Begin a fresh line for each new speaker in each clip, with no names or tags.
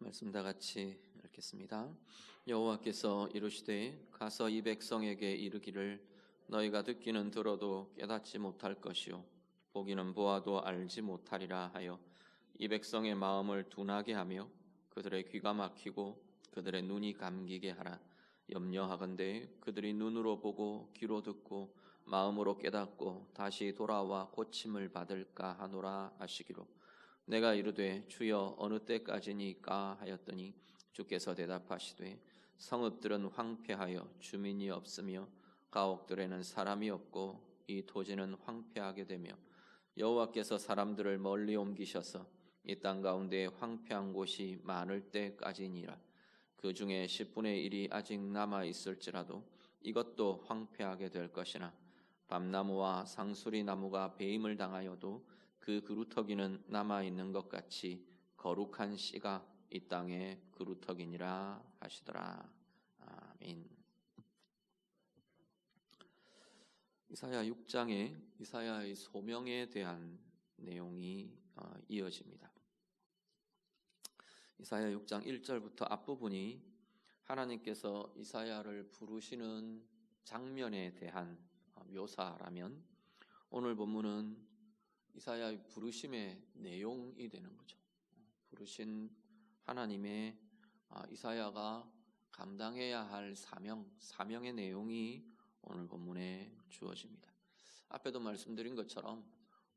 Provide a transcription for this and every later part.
말씀 다 같이 읽겠습니다. 여호와께서 이르시되 가서 이 백성에게 이르기를 너희가 듣기는 들어도 깨닫지 못할 것이요 보기는 보아도 알지 못하리라 하여 이 백성의 마음을 둔하게 하며 그들의 귀가 막히고 그들의 눈이 감기게 하라. 염려하건대 그들이 눈으로 보고 귀로 듣고 마음으로 깨닫고 다시 돌아와 고침을 받을까 하노라 하시기로. 내가 이르되 주여 어느 때까지니까 하였더니 주께서 대답하시되 성읍들은 황폐하여 주민이 없으며 가옥들에는 사람이 없고 이 토지는 황폐하게 되며 여호와께서 사람들을 멀리 옮기셔서 이 땅 가운데 황폐한 곳이 많을 때까지니라. 그 중에 10분의 1이 아직 남아 있을지라도 이것도 황폐하게 될 것이나 밤나무와 상수리 나무가 배임을 당하여도 그 그루터기는 남아 있는 것 같이 거룩한 씨가 이 땅의 그루터기니라 하시더라. 아멘. 이사야 6장에 이사야의 소명에 대한 내용이 이어집니다. 이사야 6장 1절부터 앞부분이 하나님께서 이사야를 부르시는 장면에 대한 묘사라면 오늘 본문은 이사야의 부르심의 내용이 되는 거죠. 부르신 하나님의 이사야가 감당해야 할 사명의 내용이 오늘 본문에 주어집니다. 앞에도 말씀드린 것처럼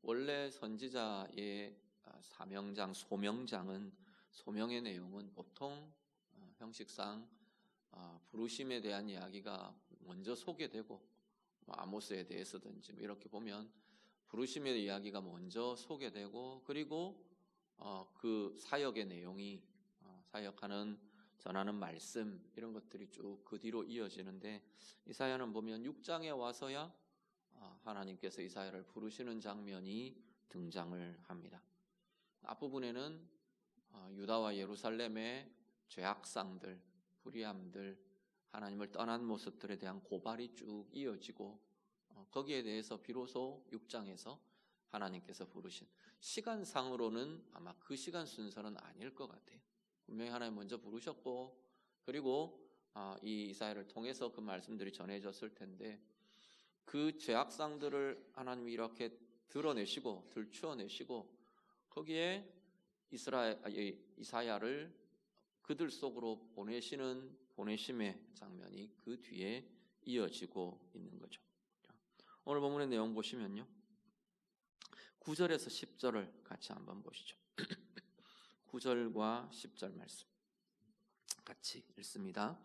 원래 선지자의 소명의 내용은 보통 형식상 부르심에 대한 이야기가 먼저 소개되고 아모스에 대해서든지 이렇게 보면 부르심의 이야기가 먼저 소개되고 그리고 그 사역의 내용이 사역하는 전하는 말씀 이런 것들이 쭉 그 뒤로 이어지는데 이사야는 보면 6장에 와서야 하나님께서 이사야를 부르시는 장면이 등장을 합니다. 앞부분에는 유다와 예루살렘의 죄악상들, 불의함들, 하나님을 떠난 모습들에 대한 고발이 쭉 이어지고 거기에 대해서 비로소 6장에서 하나님께서 부르신 시간상으로는 아마 그 시간 순서는 아닐 것 같아요. 분명히 하나님 먼저 부르셨고 그리고 이 이사야를 통해서 그 말씀들이 전해졌을 텐데 그 죄악상들을 하나님이 이렇게 드러내시고 들추어내시고 거기에 이사야를 그들 속으로 보내심의 장면이 그 뒤에 이어지고 있는 거죠. 오늘 본문의 내용 보시면요. 9절에서 10절을 같이 한번 보시죠. 9절과 10절 말씀 같이 읽습니다.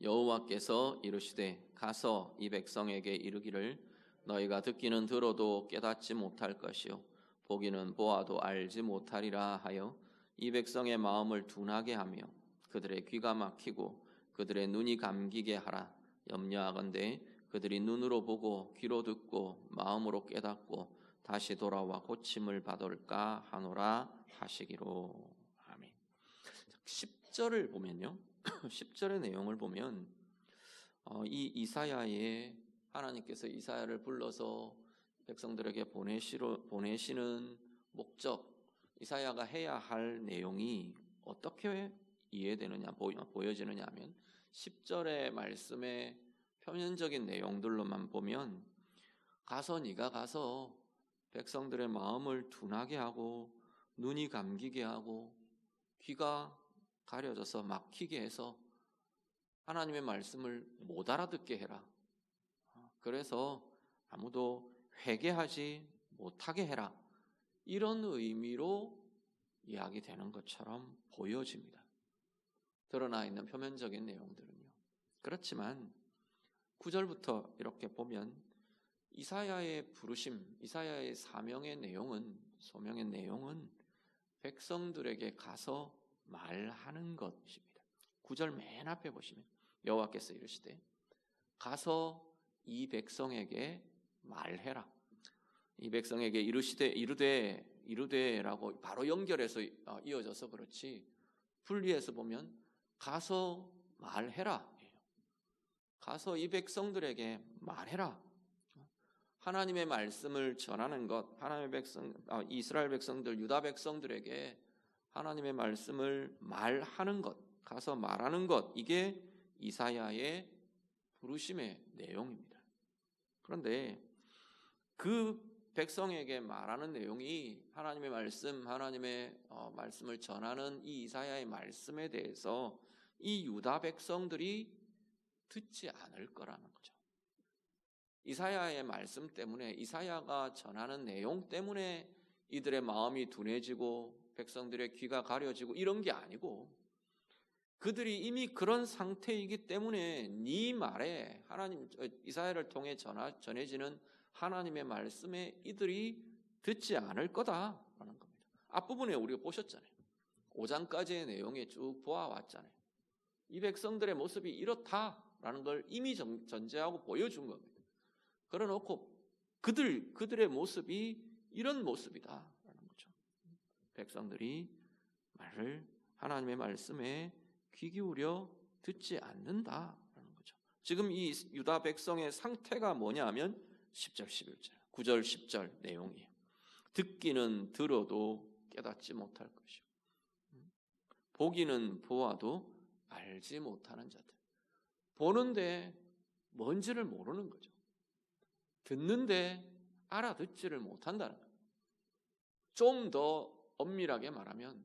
여호와께서 이르시되 가서 이 백성에게 이르기를 너희가 듣기는 들어도 깨닫지 못할 것이요 보기는 보아도 알지 못하리라 하여 이 백성의 마음을 둔하게 하며 그들의 귀가 막히고 그들의 눈이 감기게 하라. 염려하건대 그들이 눈으로 보고 귀로 듣고 마음으로 깨닫고 다시 돌아와 고침을 받을까 하노라 하시기로. 아멘. 10절을 보면요. 10절의 내용을 보면 이 이사야의 하나님께서 이사야를 불러서 백성들에게 보내시는 목적, 이사야가 해야 할 내용이 어떻게 이해되느냐, 보여지느냐 하면 10절의 말씀의 표면적인 내용들로만 보면 네가 가서 백성들의 마음을 둔하게 하고 눈이 감기게 하고 귀가 가려져서 막히게 해서 하나님의 말씀을 못 알아듣게 해라. 그래서 아무도 회개하지 못하게 해라. 이런 의미로 이야기되는 것처럼 보여집니다. 드러나 있는 표면적인 내용들은요. 그렇지만 9절부터 이렇게 보면 이사야의 부르심, 이사야의 소명의 내용은 백성들에게 가서 말하는 것입니다. 9절 맨 앞에 보시면 여호와께서 이르시되 가서 이 백성에게 말해라. 이 백성에게 이르되라고 바로 연결해서 이어져서 그렇지 분리해서 보면 가서 말해라. 가서 이 백성들에게 말해라. 하나님의 말씀을 전하는 것, 이스라엘 백성들, 유다 백성들에게 하나님의 말씀을 말하는 것, 가서 말하는 것, 이게 이사야의 부르심의 내용입니다. 그런데 그 백성에게 말하는 내용이 하나님의 말씀, 하나님의 말씀을 전하는 이 이사야의 말씀에 대해서 이 유다 백성들이 듣지 않을 거라는 거죠. 이사야의 말씀 때문에, 이사야가 전하는 내용 때문에 이들의 마음이 둔해지고 백성들의 귀가 가려지고 이런 게 아니고, 그들이 이미 그런 상태이기 때문에 네 말에 하나님, 이사야를 통해 전해지는 하나님의 말씀에 이들이 듣지 않을 거다라는 겁니다. 앞부분에 우리가 보셨잖아요. 5장까지의 내용에 쭉 보아왔잖아요. 이 백성들의 모습이 이렇다라는 걸 이미 전제하고 보여준 겁니다. 그래놓고 그들의 모습이 이런 모습이다라는 거죠. 백성들이 하나님의 말씀에 귀 기울여 듣지 않는다라는 거죠. 지금 이 유다 백성의 상태가 뭐냐면 10절, 11절, 9절, 10절 내용이에요. 듣기는 들어도 깨닫지 못할 것이요, 보기는 보아도 알지 못하는 자들. 보는데 뭔지를 모르는 거죠. 듣는데 알아듣지를 못한다는 거예요. 좀 더 엄밀하게 말하면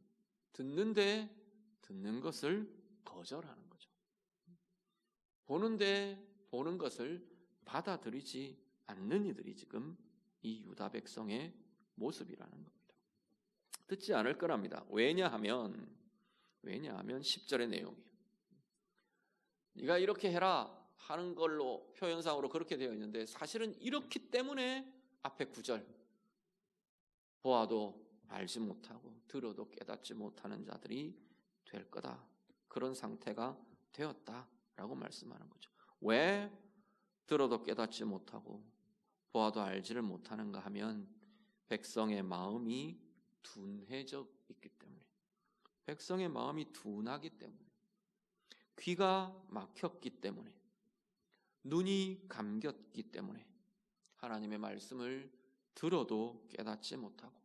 듣는데 듣는 것을 거절하는 거죠. 보는데 보는 것을 받아들이지 않는 이들이 지금 이 유다 백성의 모습이라는 겁니다. 듣지 않을 거랍니다. 왜냐하면 10절의 내용이에요. 네가 이렇게 해라 하는 걸로 표현상으로 그렇게 되어 있는데, 사실은 이렇기 때문에 앞에 9절, 보아도 알지 못하고 들어도 깨닫지 못하는 자들이 될 거다, 그런 상태가 되었다라고 말씀하는 거죠. 왜 들어도 깨닫지 못하고 보아도 알지를 못하는가 하면 백성의 마음이 둔해져 있기 때문에, 백성의 마음이 둔하기 때문에, 귀가 막혔기 때문에, 눈이 감겼기 때문에 하나님의 말씀을 들어도 깨닫지 못하고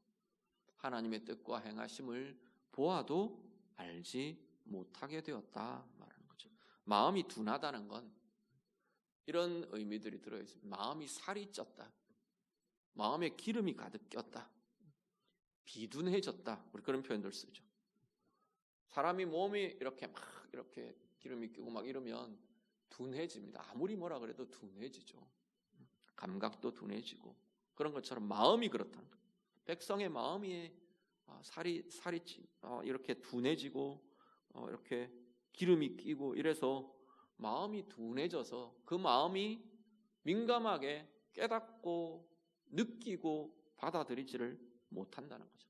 하나님의 뜻과 행하심을 보아도 알지 못하게 되었다 말하는 거죠. 마음이 둔하다는 건 이런 의미들이 들어있습니다. 마음이 살이 쪘다, 마음에 기름이 가득 꼈다, 비둔해졌다, 우리 그런 표현들 쓰죠. 사람이 몸이 이렇게 기름이 끼고 막 이러면 둔해집니다. 아무리 뭐라 그래도 둔해지죠. 감각도 둔해지고, 그런 것처럼 마음이 그렇다는 거예요. 백성의 마음이 살이 이렇게 둔해지고 이렇게 기름이 끼고 이래서 마음이 둔해져서 그 마음이 민감하게 깨닫고 느끼고 받아들이지를 못한다는 거죠.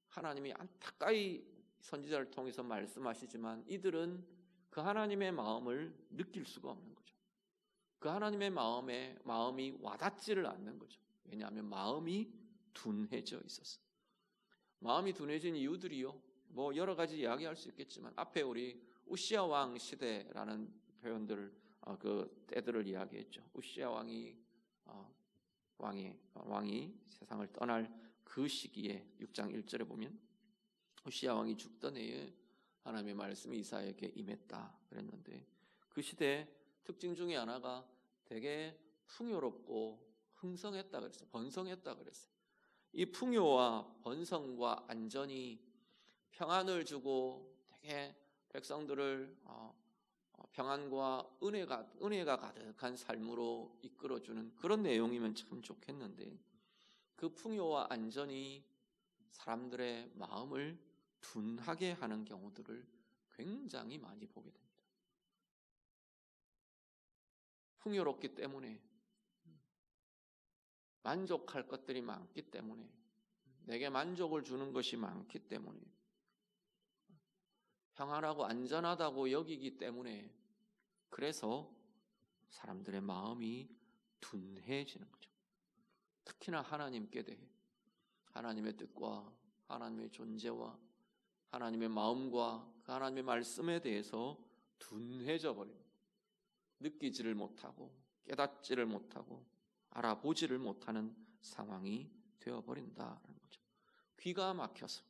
하나님이 안타까이 선지자를 통해서 말씀하시지만 이들은 그 하나님의 마음을 느낄 수가 없는 거죠. 그 하나님의 마음이 와닿지를 않는 거죠. 왜냐하면 마음이 둔해져 있었어요. 마음이 둔해진 이유들이요, 뭐 여러 가지 이야기할 수 있겠지만, 앞에 우리 우시야 왕 시대라는 표현들, 그 때들을 이야기했죠. 우시야 왕이 세상을 떠날 그 시기에 6장 1절에 보면 우시야 왕이 죽던 해에 하나님의 말씀이 이사야에게 임했다 그랬는데, 그 시대의 특징 중에 하나가 되게 풍요롭고 흥성했다 그랬어요. 번성했다 그랬어요. 이 풍요와 번성과 안전이 평안을 주고 되게 백성들을 평안과 은혜가 가득한 삶으로 이끌어주는 그런 내용이면 참 좋겠는데, 그 풍요와 안전이 사람들의 마음을 둔하게 하는 경우들을 굉장히 많이 보게 됩니다. 풍요롭기 때문에, 만족할 것들이 많기 때문에, 내게 만족을 주는 것이 많기 때문에, 평안하고 안전하다고 여기기 때문에, 그래서 사람들의 마음이 둔해지는 거죠. 특히나 하나님께 대해, 하나님의 뜻과 하나님의 존재와 하나님의 마음과 그 하나님의 말씀에 대해서 둔해져 버립니다. 느끼지를 못하고 깨닫지를 못하고 알아보지를 못하는 상황이 되어버린다는 거죠. 귀가 막혀서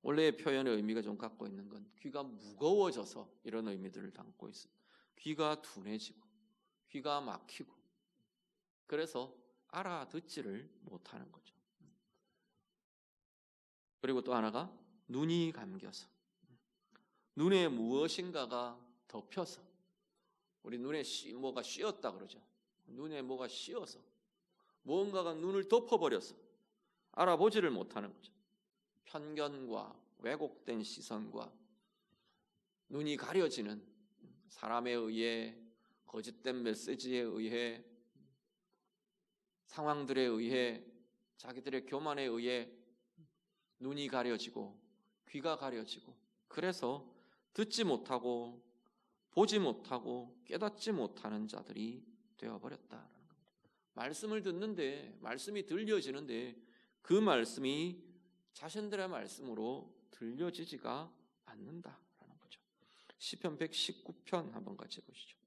원래의 표현의 의미가 좀 갖고 있는 건 귀가 무거워져서 이런 의미들을 담고 있습니다. 귀가 둔해지고 귀가 막히고 그래서 알아듣지를 못하는 거죠. 그리고 또 하나가 눈이 감겨서 눈에 무엇인가가 덮여서 우리 눈에 뭐가 씌었다 그러죠. 눈에 뭐가 씌어서 무언가가 눈을 덮어버려서 알아보지를 못하는 거죠. 편견과 왜곡된 시선과 눈이 가려지는 사람에 의해 거짓된 메시지에 의해 상황들에 의해 자기들의 교만에 의해 눈이 가려지고 귀가 가려지고 그래서 듣지 못하고 보지 못하고 깨닫지 못하는 자들이 되어버렸다라는 겁니다. 말씀을 듣는데 말씀이 들려지는데 그 말씀이 자신들의 말씀으로 들려지지가 않는다라는 거죠. 시편 119편 한번 같이 보시죠.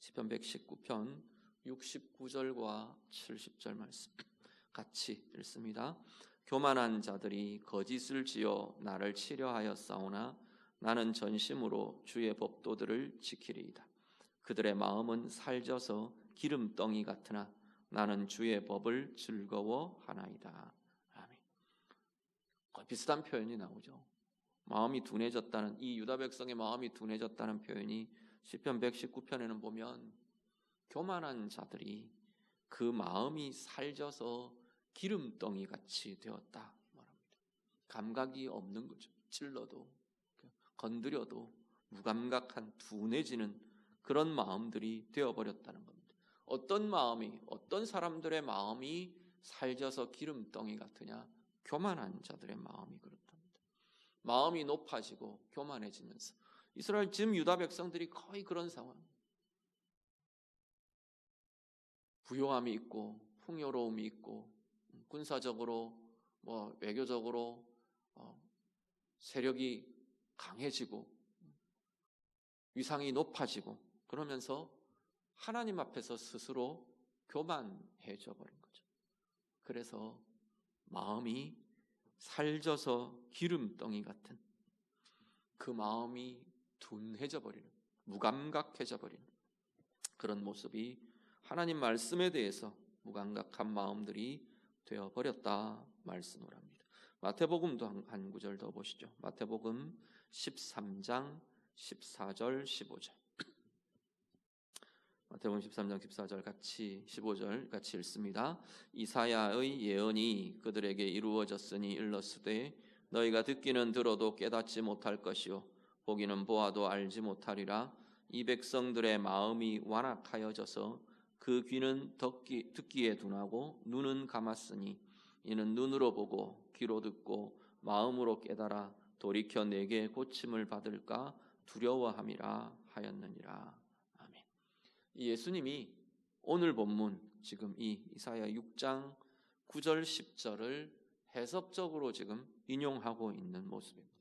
시편 119편 69절과 70절 말씀 같이 읽습니다. 교만한 자들이 거짓을 지어 나를 치려하여 싸우나 나는 전심으로 주의 법도들을 지키리이다. 그들의 마음은 살져서 기름덩이 같으나 나는 주의 법을 즐거워하나이다. 아멘. 거의 비슷한 표현이 나오죠. 마음이 둔해졌다는 이 유다 백성의 마음이 둔해졌다는 표현이 시편 119편에는 보면 교만한 자들이 그 마음이 살져서 기름덩이 같이 되었다 말합니다. 감각이 없는 거죠. 찔러도 건드려도 무감각한 둔해지는 그런 마음들이 되어버렸다는 겁니다. 어떤 마음이 어떤 사람들의 마음이 살져서 기름덩이 같으냐? 교만한 자들의 마음이 그렇답니다. 마음이 높아지고 교만해지면서 이스라엘 지금 유다 백성들이 거의 그런 상황. 부요함이 있고 풍요로움이 있고 군사적으로 외교적으로 세력이 강해지고 위상이 높아지고 그러면서 하나님 앞에서 스스로 교만해져 버린 거죠. 그래서 마음이 살져서 기름덩이 같은 그 마음이 둔해져 버리는 무감각해져 버리는 그런 모습이 하나님 말씀에 대해서 무감각한 마음들이 되어버렸다 말씀을 합니다. 마태복음도 한 구절 더 보시죠. 마태복음 13장 14절 15절 마태복음 13장 14절 같이 15절 같이 읽습니다. 이사야의 예언이 그들에게 이루어졌으니 일렀으되 너희가 듣기는 들어도 깨닫지 못할 것이요 보기는 보아도 알지 못하리라. 이 백성들의 마음이 완악하여져서 그 귀는 듣기에 둔하고 눈은 감았으니 이는 눈으로 보고 귀로 듣고 마음으로 깨달아 돌이켜 내게 고침을 받을까 두려워함이라 하였느니라. 아멘. 이 예수님이 오늘 본문 지금 이 이사야 6장 9절 10절을 해석적으로 지금 인용하고 있는 모습입니다.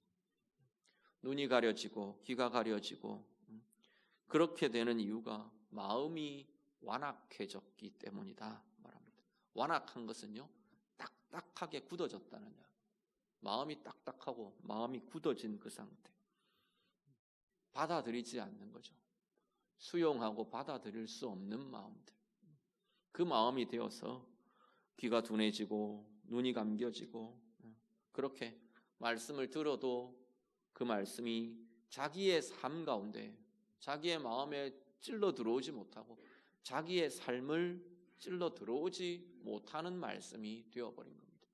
눈이 가려지고 귀가 가려지고 그렇게 되는 이유가 마음이 완악해졌기 때문이다 말합니다. 완악한 것은요 딱딱하게 굳어졌다는 야. 마음이 딱딱하고 마음이 굳어진 그 상태. 받아들이지 않는 거죠. 수용하고 받아들일 수 없는 마음들. 그 마음이 되어서 귀가 둔해지고 눈이 감겨지고 그렇게 말씀을 들어도 그 말씀이 자기의 삶 가운데 자기의 마음에 찔러 들어오지 못하고 자기의 삶을 찔러 들어오지 못하는 말씀이 되어버린 겁니다.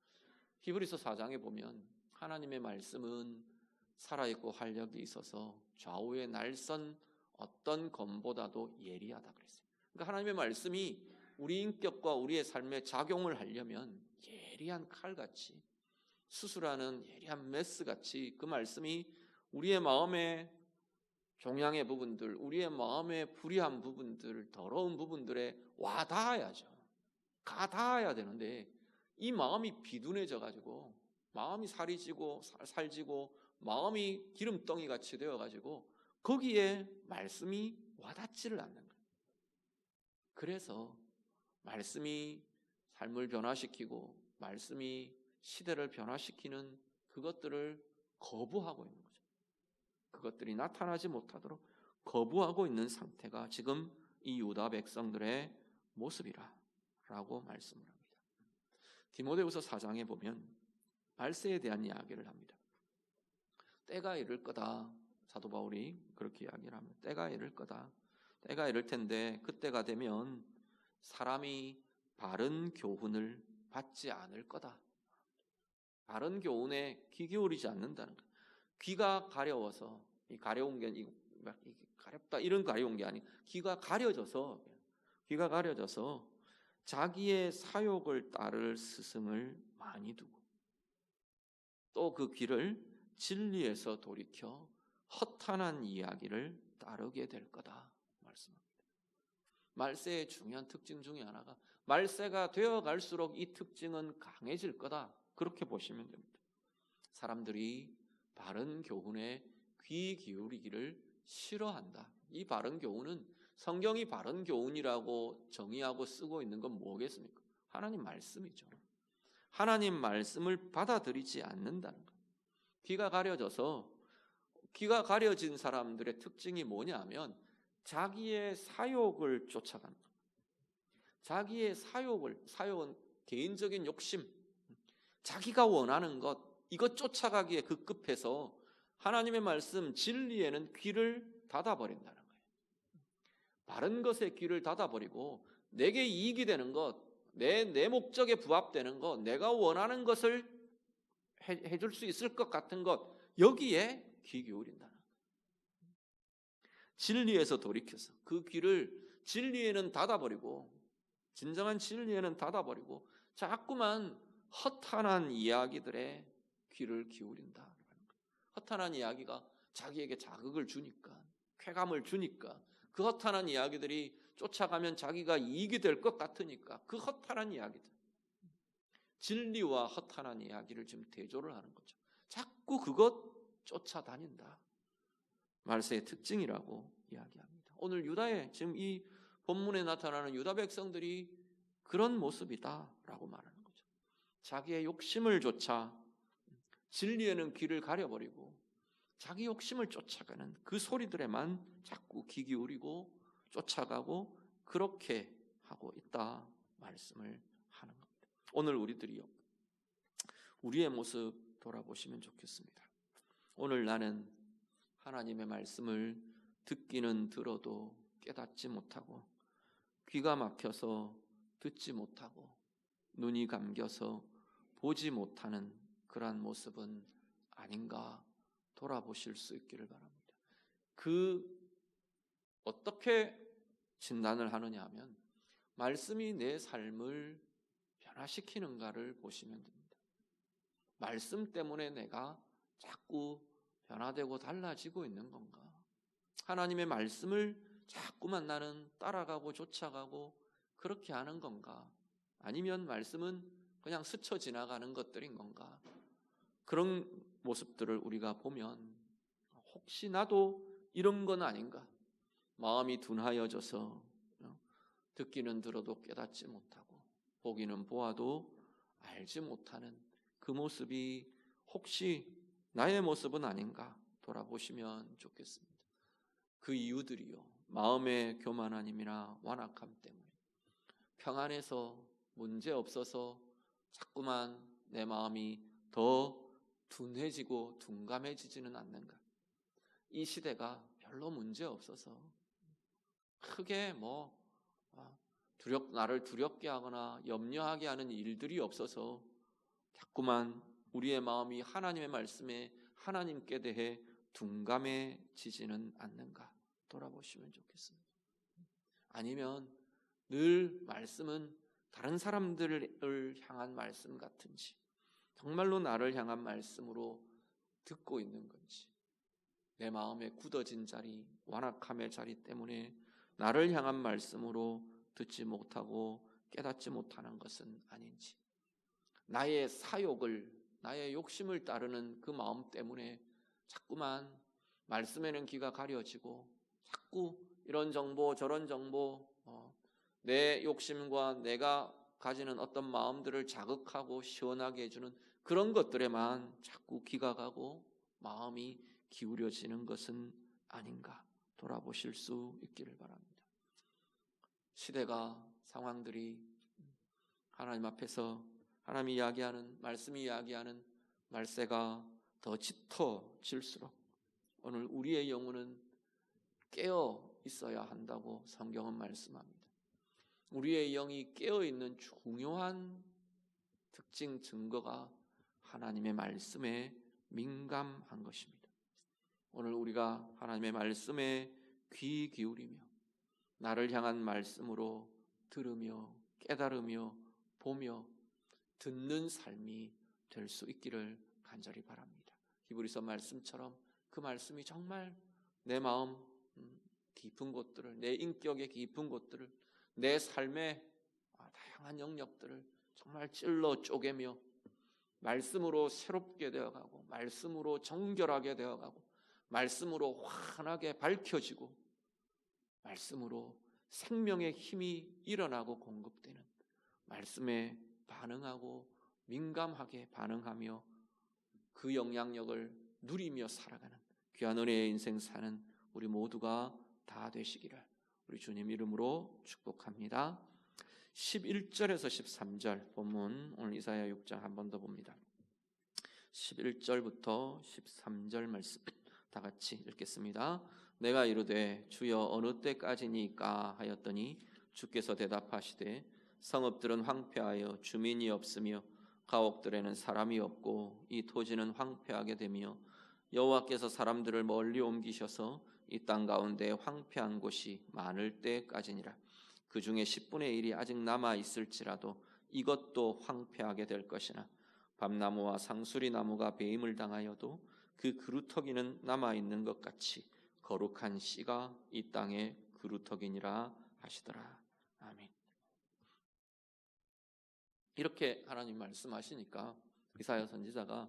히브리서 4장에 보면 하나님의 말씀은 살아있고 활력이 있어서 좌우의 날선 어떤 검보다도 예리하다 그랬어요. 그러니까 하나님의 말씀이 우리 인격과 우리의 삶에 작용을 하려면 예리한 칼같이 수술하는 예리한 메스같이 그 말씀이 우리의 마음에 종양의 부분들, 우리의 마음의 불의한 부분들, 더러운 부분들에 와닿아야죠. 가닿아야 되는데 이 마음이 비둔해져 가지고 마음이 살이 찌고 살지고 마음이 기름덩이 같이 되어 가지고 거기에 말씀이 와닿지를 않는 거예요. 그래서 말씀이 삶을 변화시키고 말씀이 시대를 변화시키는 그것들을 거부하고 있는 거죠. 그것들이 나타나지 못하도록 거부하고 있는 상태가 지금 이 유다 백성들의 모습이라고 말씀을 합니다. 디모데후서 4장에 보면 말세에 대한 이야기를 합니다. 때가 이를 거다. 사도 바울이 그렇게 이야기를 합니다. 때가 이를 거다. 때가 이를 텐데 그때가 되면 사람이 바른 교훈을 받지 않을 거다. 바른 교훈에 귀 기울이지 않는다는 것. 귀가 가려워서, 이 가려운 게 가렵다 이런 가려운 게 아니고 귀가 가려져서 자기의 사욕을 따를 스승을 많이 두고 또 그 귀를 진리에서 돌이켜 허탄한 이야기를 따르게 될 거다 말씀합니다. 말세의 중요한 특징 중에 하나가 말세가 되어 갈수록 이 특징은 강해질 거다. 그렇게 보시면 됩니다. 사람들이 바른 교훈에 귀 기울이기를 싫어한다. 이 바른 교훈은 성경이 바른 교훈이라고 정의하고 쓰고 있는 건 뭐겠습니까? 하나님 말씀이죠. 하나님 말씀을 받아들이지 않는다는 것. 귀가 가려진 사람들의 특징이 뭐냐면 자기의 사욕을 쫓아가는 것. 자기의 사욕은 개인적인 욕심, 자기가 원하는 것, 이것 쫓아가기에 급급해서 하나님의 말씀, 진리에는 귀를 닫아버린다는 거예요. 바른 것에 귀를 닫아버리고 내게 이익이 되는 것, 내 목적에 부합되는 것, 내가 원하는 것을 해줄 수 있을 것 같은 것, 여기에 귀 기울인다는 거예요. 진리에서 돌이켜서 그 귀를 진리에는 닫아버리고, 진정한 진리에는 닫아버리고 자꾸만 허탄한 이야기들에 귀를 기울인다. 허탄한 이야기가 자기에게 자극을 주니까, 쾌감을 주니까, 그 허탄한 이야기들이 쫓아가면 자기가 이익이 될 것 같으니까 그 허탄한 이야기들, 진리와 허탄한 이야기를 지금 대조를 하는 거죠. 자꾸 그것 쫓아다닌다. 말세의 특징이라고 이야기합니다. 오늘 유다의 지금 이 본문에 나타나는 유다 백성들이 그런 모습이다라고 말하는 거죠. 자기의 욕심을 쫓아 진리에는 귀를 가려버리고 자기 욕심을 쫓아가는 그 소리들에만 자꾸 귀 기울이고 쫓아가고 그렇게 하고 있다 말씀을 하는 겁니다. 오늘 우리들이요, 우리의 모습 돌아보시면 좋겠습니다. 오늘 나는 하나님의 말씀을 듣기는 들어도 깨닫지 못하고 귀가 막혀서 듣지 못하고 눈이 감겨서 보지 못하는 그러한 모습은 아닌가 돌아보실 수 있기를 바랍니다. 어떻게 진단을 하느냐 하면 말씀이 내 삶을 변화시키는가를 보시면 됩니다. 말씀 때문에 내가 자꾸 변화되고 달라지고 있는 건가? 하나님의 말씀을 자꾸만 나는 따라가고 쫓아가고 그렇게 하는 건가? 아니면 말씀은 그냥 스쳐 지나가는 것들인 건가? 그런 모습들을 우리가 보면 혹시 나도 이런 건 아닌가? 마음이 둔하여져서 듣기는 들어도 깨닫지 못하고 보기는 보아도 알지 못하는 그 모습이 혹시 나의 모습은 아닌가 돌아보시면 좋겠습니다. 그 이유들이요, 마음의 교만함이나 완악함 때문에 평안해서 문제 없어서 자꾸만 내 마음이 더 둔해지고 둔감해지지는 않는가? 이 시대가 별로 문제 없어서 크게 나를 두렵게 하거나 염려하게 하는 일들이 없어서 자꾸만 우리의 마음이 하나님의 말씀에 하나님께 대해 둔감해지지는 않는가 돌아보시면 좋겠습니다. 아니면 늘 말씀은 다른 사람들을 향한 말씀 같은지, 정말로 나를 향한 말씀으로 듣고 있는 건지, 내 마음에 굳어진 자리, 완악함의 자리 때문에 나를 향한 말씀으로 듣지 못하고 깨닫지 못하는 것은 아닌지, 나의 사욕을, 나의 욕심을 따르는 그 마음 때문에 자꾸만 말씀에는 귀가 가려지고 자꾸 이런 정보 저런 정보, 내 욕심과 내가 가지는 어떤 마음들을 자극하고 시원하게 해주는 그런 것들에만 자꾸 귀가 가고 마음이 기울여지는 것은 아닌가 돌아보실 수 있기를 바랍니다. 시대가, 상황들이 하나님 앞에서 하나님이 이야기하는, 말씀이 이야기하는 말세가 더 짙어질수록 오늘 우리의 영혼은 깨어 있어야 한다고 성경은 말씀합니다. 우리의 영이 깨어 있는 중요한 특징, 증거가 하나님의 말씀에 민감한 것입니다. 오늘 우리가 하나님의 말씀에 귀 기울이며 나를 향한 말씀으로 들으며 깨달으며 보며 듣는 삶이 될 수 있기를 간절히 바랍니다. 히브리서 말씀처럼 그 말씀이 정말 내 마음 깊은 곳들을, 내 인격의 깊은 곳들을, 내 삶의 다양한 영역들을 정말 찔러 쪼개며 말씀으로 새롭게 되어가고 말씀으로 정결하게 되어가고 말씀으로 환하게 밝혀지고 말씀으로 생명의 힘이 일어나고 공급되는 말씀에 반응하고 민감하게 반응하며 그 영향력을 누리며 살아가는 귀한 은혜의 인생 사는 우리 모두가 다 되시기를 우리 주님 이름으로 축복합니다. 11절에서 13절 본문, 오늘 이사야 6장 한 번 더 봅니다. 11절부터 13절 말씀 다 같이 읽겠습니다. 내가 이르되 주여 어느 때까지니까 하였더니 주께서 대답하시되 성읍들은 황폐하여 주민이 없으며 가옥들에는 사람이 없고 이 토지는 황폐하게 되며 여호와께서 사람들을 멀리 옮기셔서 이 땅 가운데 황폐한 곳이 많을 때까지니라. 그 중에 10분의 1이 아직 남아 있을지라도 이것도 황폐하게 될 것이나 밤나무와 상수리 나무가 배임을 당하여도 그 그루터기는 남아 있는 것 같이 거룩한 씨가 이 땅의 그루터기니라 하시더라. 아멘. 이렇게 하나님 말씀하시니까 이사야 선지자가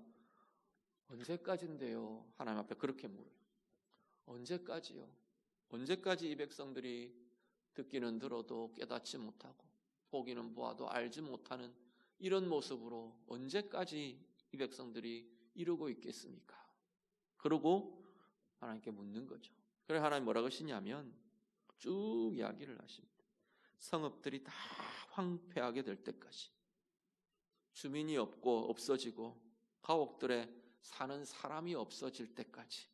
언제까지인데요? 하나님 앞에 그렇게 물어요. 언제까지요? 언제까지 이 백성들이 듣기는 들어도 깨닫지 못하고 보기는 보아도 알지 못하는 이런 모습으로 언제까지 이 백성들이 이러고 있겠습니까? 그러고 하나님께 묻는 거죠. 그래서 하나님 뭐라고 하시냐면 쭉 이야기를 하십니다. 성읍들이 다 황폐하게 될 때까지, 주민이 없고 없어지고 가옥들에 사는 사람이 없어질 때까지,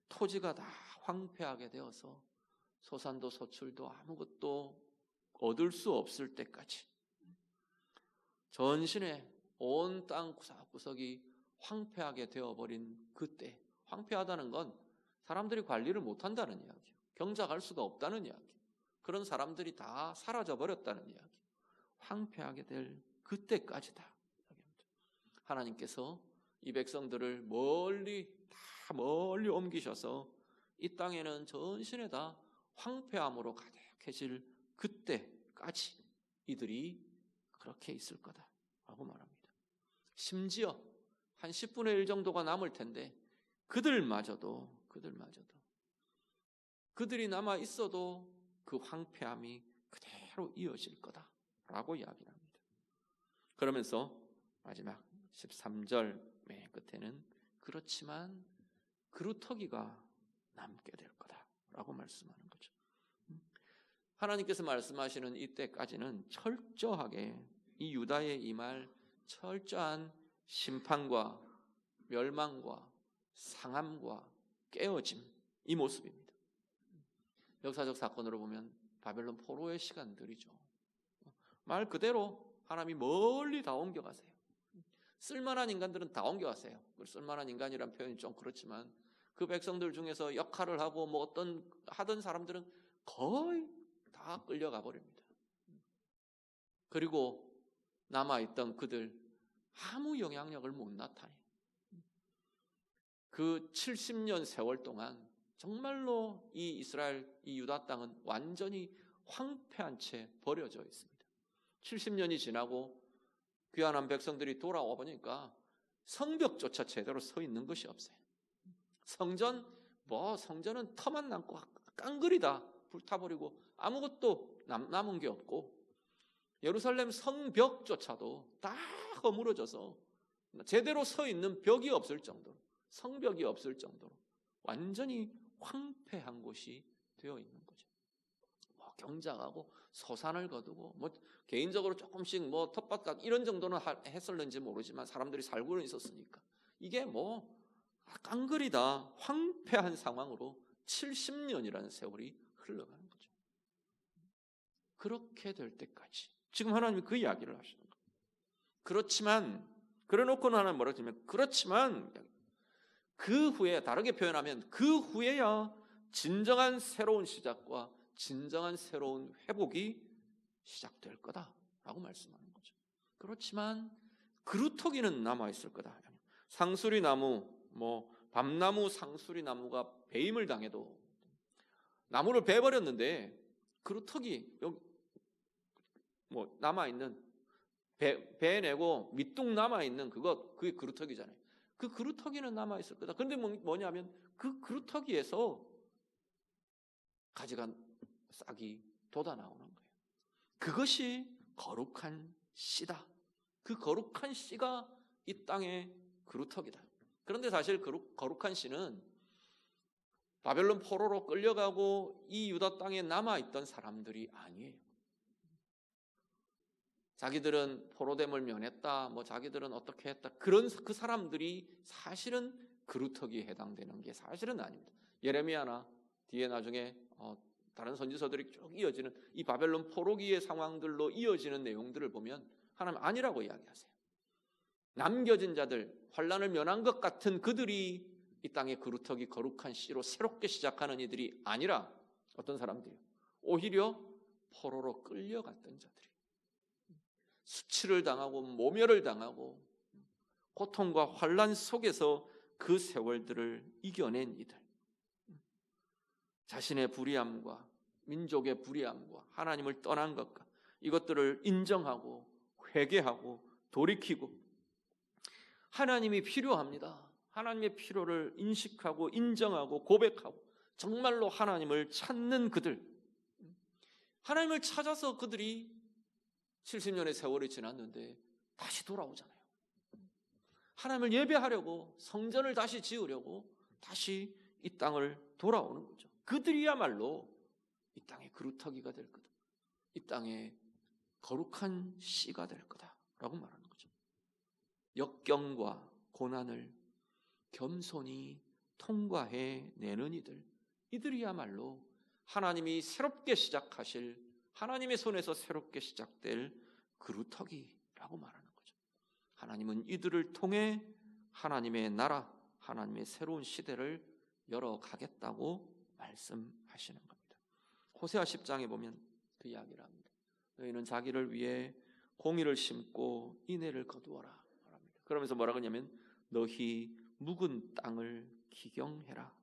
토지가 다 황폐하게 되어서 소산도 소출도 아무것도 얻을 수 없을 때까지, 전신에 온 땅 구석구석이 황폐하게 되어버린 그때, 황폐하다는 건 사람들이 관리를 못한다는 이야기예요. 경작할 수가 없다는 이야기예요. 그런 사람들이 다 사라져버렸다는 이야기예요. 황폐하게 될 그때까지다. 하나님께서 이 백성들을 멀리 옮기셔서 이 땅에는 전신에 다 황폐함으로 가득해질 그때까지 이들이 그렇게 있을 거다라고 말합니다. 심지어 한 10분의 1 정도가 남을 텐데 그들마저도 그들이 남아 있어도 그 황폐함이 그대로 이어질 거다라고 이야기합니다. 그러면서 마지막 13절 맨 끝에는 그렇지만 그루터기가 남게 될 거다라고 말씀하는 거죠. 하나님께서 말씀하시는 이때까지는 철저하게 이 유다에 임할 철저한 심판과 멸망과 상함과 깨어짐, 이 모습입니다. 역사적 사건으로 보면 바벨론 포로의 시간들이죠. 말 그대로 하나님이 멀리 다 옮겨가세요. 쓸만한 인간들은 다 옮겨가세요. 쓸만한 인간이란 표현이 좀 그렇지만 그 백성들 중에서 역할을 하고 하던 사람들은 거의 다 끌려가 버립니다. 그리고 남아있던 그들 아무 영향력을 못 나타내요. 그 70년 세월 동안 정말로 이 이스라엘, 이 유다 땅은 완전히 황폐한 채 버려져 있습니다. 70년이 지나고 귀환한 백성들이 돌아와 보니까 성벽조차 제대로 서 있는 것이 없어요. 성전은 터만 남고 깡그리다 불타버리고 아무것도 남은 게 없고, 예루살렘 성벽조차도 다 허물어져서 제대로 서 있는 벽이 없을 정도로, 성벽이 없을 정도로 완전히 황폐한 곳이 되어 있는 거죠. 뭐 경작하고 소산을 거두고 뭐 개인적으로 조금씩 뭐 텃밭 이런 정도는 했었는지 모르지만 사람들이 살고는 있었으니까 이게 뭐 깡그리다 황폐한 상황으로 70년이라는 세월이 흘러가는 거죠. 그렇게 될 때까지 지금 하나님이 그 이야기를 하시는 거예요. 그렇지만 그래놓고는 하나님 뭐라고 하냐면 그렇지만 그 후에 다르게 표현하면 그 후에야 진정한 새로운 시작과 진정한 새로운 회복이 시작될 거다라고 말씀하는 거죠. 그렇지만 그루터기는 남아있을 거다. 상수리나무, 밤나무, 상수리나무가 배임을 당해도 나무를 베버렸는데 그루터기 여기 남아있는 베내고 밑둥 남아있는 그게 그루터기잖아요. 그 그루터기는 남아있을 거다. 그런데 뭐냐면 그 그루터기에서 가지가 싹이 돋아나오는 거예요. 그것이 거룩한 씨다. 그 거룩한 씨가 이 땅의 그루터기다. 그런데 사실 거룩한 씨는 바벨론 포로로 끌려가고 이 유다 땅에 남아있던 사람들이 아니에요. 자기들은 포로됨을 면했다, 자기들은 어떻게 했다, 그 사람들이 사실은 그루터기에 해당되는 게 사실은 아닙니다. 예레미야나 뒤에 나중에 다른 선지서들이 쭉 이어지는 이 바벨론 포로기의 상황들로 이어지는 내용들을 보면 하나님 아니라고 이야기하세요. 남겨진 자들, 환난을 면한 것 같은 그들이 이 땅의 그루터기 거룩한 씨로 새롭게 시작하는 이들이 아니라 어떤 사람들이요? 오히려 포로로 끌려갔던 자들이 수치를 당하고 모멸을 당하고 고통과 환난 속에서 그 세월들을 이겨낸 이들, 자신의 불의함과 민족의 불의함과 하나님을 떠난 것과 이것들을 인정하고 회개하고 돌이키고 하나님이 필요합니다. 하나님의 필요를 인식하고 인정하고 고백하고 정말로 하나님을 찾는 그들, 하나님을 찾아서 그들이 70년의 세월이 지났는데 다시 돌아오잖아요. 하나님을 예배하려고 성전을 다시 지으려고 다시 이 땅을 돌아오는 거죠. 그들이야말로 이 땅의 그루터기가 될 거다. 이 땅의 거룩한 씨가 될 거다라고 말하는 거죠. 역경과 고난을 겸손히 통과해 내는 이들이야말로 하나님이 새롭게 시작하실, 하나님의 손에서 새롭게 시작될 그루터기라고 말하는 거죠. 하나님은 이들을 통해 하나님의 나라, 하나님의 새로운 시대를 열어가겠다고 말씀하시는 겁니다. 호세아 10장에 보면 그 이야기를 합니다. 너희는 자기를 위해 공의를 심고 인애를 거두어라. 그러면서 뭐라고 하냐면 너희 묵은 땅을 기경해라.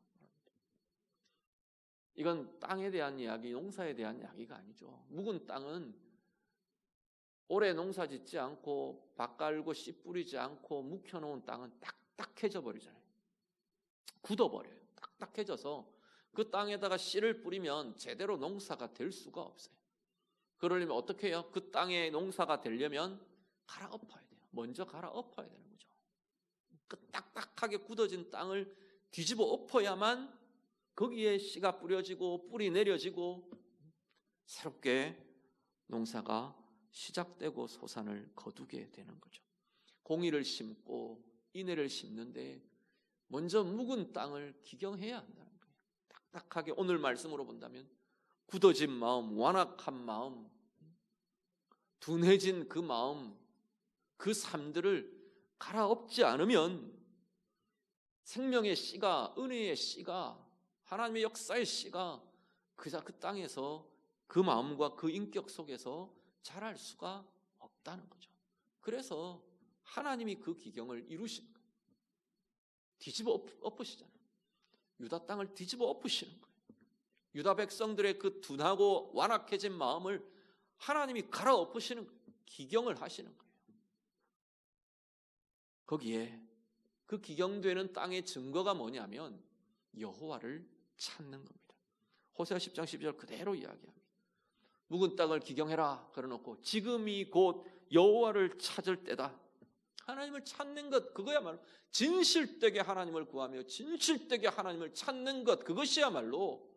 이건 땅에 대한 이야기, 농사에 대한 이야기가 아니죠. 묵은 땅은 올해 농사 짓지 않고 밭 갈고 씨 뿌리지 않고 묵혀놓은 땅은 딱딱해져 버리잖아요. 굳어버려요. 딱딱해져서 그 땅에다가 씨를 뿌리면 제대로 농사가 될 수가 없어요. 그러려면 어떻게 해요? 그 땅에 농사가 되려면 갈아엎어야 돼요. 먼저 갈아엎어야 되는 거죠. 그 딱딱하게 굳어진 땅을 뒤집어 엎어야만 거기에 씨가 뿌려지고 뿌리 내려지고 새롭게 농사가 시작되고 소산을 거두게 되는 거죠. 공의를 심고 인애를 심는데 먼저 묵은 땅을 기경해야 한다는 거예요. 딱딱하게 오늘 말씀으로 본다면 굳어진 마음, 완악한 마음, 둔해진 그 마음, 그 삶들을 갈아엎지 않으면 생명의 씨가, 은혜의 씨가, 하나님의 역사의 씨가 그 땅에서 그 마음과 그 인격 속에서 자랄 수가 없다는 거죠. 그래서 하나님이 그 기경을 이루신 거예요. 뒤집어 엎으시잖아요. 유다 땅을 뒤집어 엎으시는 거예요. 유다 백성들의 그 둔하고 완악해진 마음을 하나님이 갈아엎으시는 거예요. 기경을 하시는 거예요. 거기에 그 기경되는 땅의 증거가 뭐냐면 여호와를 찾는 겁니다. 호세아 10장 12절 그대로 이야기합니다. 묵은 땅을 기경해라 그러놓고 지금이 곧 여호와를 찾을 때다. 하나님을 찾는 것, 그거야말로 진실되게 하나님을 구하며 진실되게 하나님을 찾는 것, 그것이야말로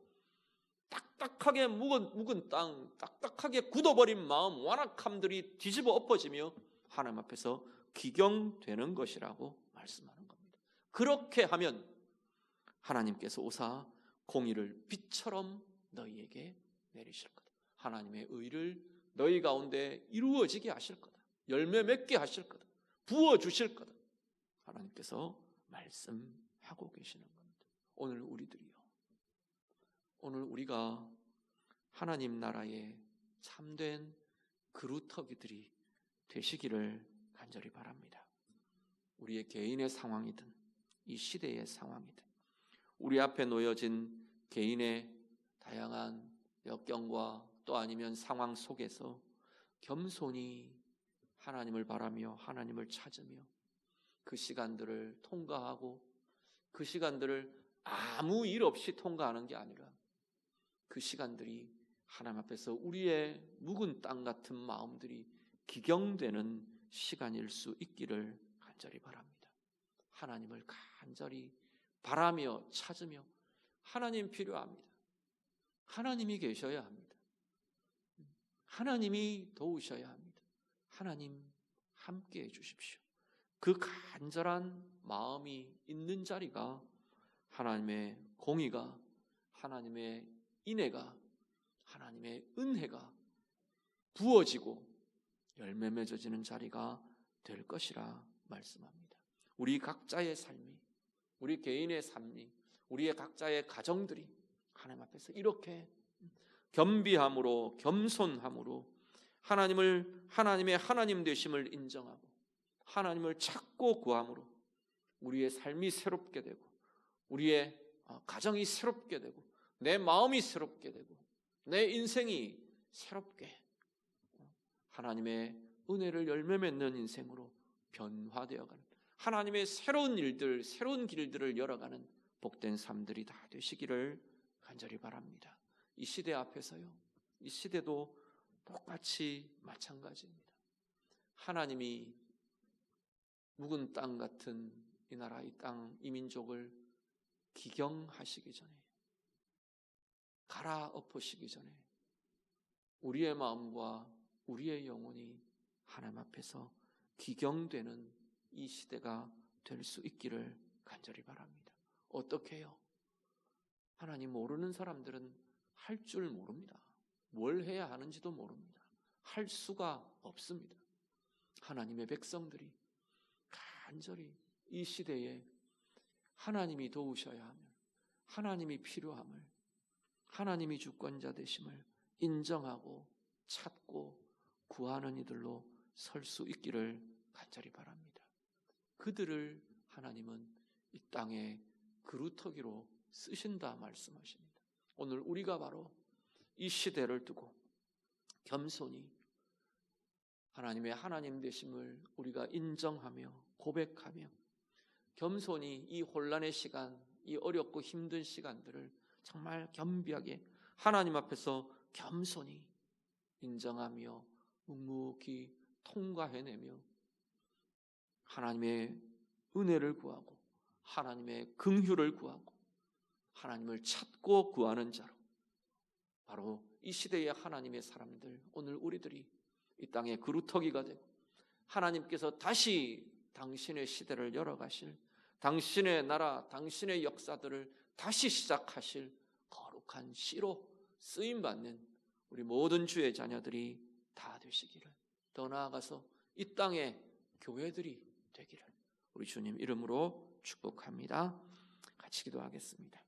딱딱하게 묵은 땅, 딱딱하게 굳어버린 마음, 완악함들이 뒤집어 엎어지며 하나님 앞에서 기경되는 것이라고 말씀하는 겁니다. 그렇게 하면 하나님께서 오사 공의를 빛처럼 너희에게 내리실 거다. 하나님의 의를 너희 가운데 이루어지게 하실 거다. 열매 맺게 하실 거다. 부어주실 거다. 하나님께서 말씀하고 계시는 겁니다. 오늘 우리가 하나님 나라의 참된 그루터기들이 되시기를 간절히 바랍니다. 우리의 개인의 상황이든 이 시대의 상황이든 우리 앞에 놓여진 개인의 다양한 역경과 또 아니면 상황 속에서 겸손히 하나님을 바라며 하나님을 찾으며 그 시간들을 통과하고 그 시간들을 아무 일 없이 통과하는 게 아니라 그 시간들이 하나님 앞에서 우리의 묵은 땅 같은 마음들이 기경되는 시간일 수 있기를 간절히 바랍니다. 하나님을 간절히 바라며 찾으며 하나님 필요합니다. 하나님이 계셔야 합니다. 하나님이 도우셔야 합니다. 하나님 함께 해 주십시오. 그 간절한 마음이 있는 자리가 하나님의 공의가, 하나님의 인애가, 하나님의 은혜가 부어지고 열매 맺어지는 자리가 될 것이라 말씀합니다. 우리 각자의 삶이, 우리 개인의 삶이, 우리의 각자의 가정들이 하나님 앞에서 이렇게 겸비함으로, 겸손함으로 하나님의 하나님 되심을 인정하고 하나님을 찾고 구함으로 우리의 삶이 새롭게 되고 우리의 가정이 새롭게 되고 내 마음이 새롭게 되고 내 인생이 새롭게 하나님의 은혜를 열매 맺는 인생으로 변화되어가는 하나님의 새로운 일들, 새로운 길들을 열어가는 복된 삶들이 다 되시기를 간절히 바랍니다. 이 시대 앞에서요, 이 시대도 똑같이 마찬가지입니다. 하나님이 묵은 땅 같은 이 나라, 이 땅, 이 민족을 기경하시기 전에, 갈아엎으시기 전에 우리의 마음과 우리의 영혼이 하나님 앞에서 기경되는 이 시대가 될 수 있기를 간절히 바랍니다. 어떻게 해요? 하나님 모르는 사람들은 할 줄 모릅니다. 뭘 해야 하는지도 모릅니다. 할 수가 없습니다. 하나님의 백성들이 간절히 이 시대에 하나님이 도우셔야 하며 하나님이 필요함을, 하나님이 주권자 되심을 인정하고 찾고 구하는 이들로 설 수 있기를 간절히 바랍니다. 그들을 하나님은 이 땅의 그루터기로 쓰신다 말씀하십니다. 오늘 우리가 바로 이 시대를 두고 겸손히 하나님의 하나님 되심을 우리가 인정하며 고백하며 겸손히 이 혼란의 시간, 이 어렵고 힘든 시간들을 정말 겸비하게 하나님 앞에서 겸손히 인정하며 묵묵히 통과해내며 하나님의 은혜를 구하고 하나님의 긍휼을 구하고 하나님을 찾고 구하는 자로 바로 이 시대의 하나님의 사람들, 오늘 우리들이 이 땅의 그루터기가 되고 하나님께서 다시 당신의 시대를 열어가실, 당신의 나라, 당신의 역사들을 다시 시작하실 거룩한 씨로 쓰임받는 우리 모든 주의 자녀들이 다 되시기를, 더 나아가서 이 땅의 교회들이 되기를 우리 주님 이름으로 축복합니다. 같이 기도하겠습니다.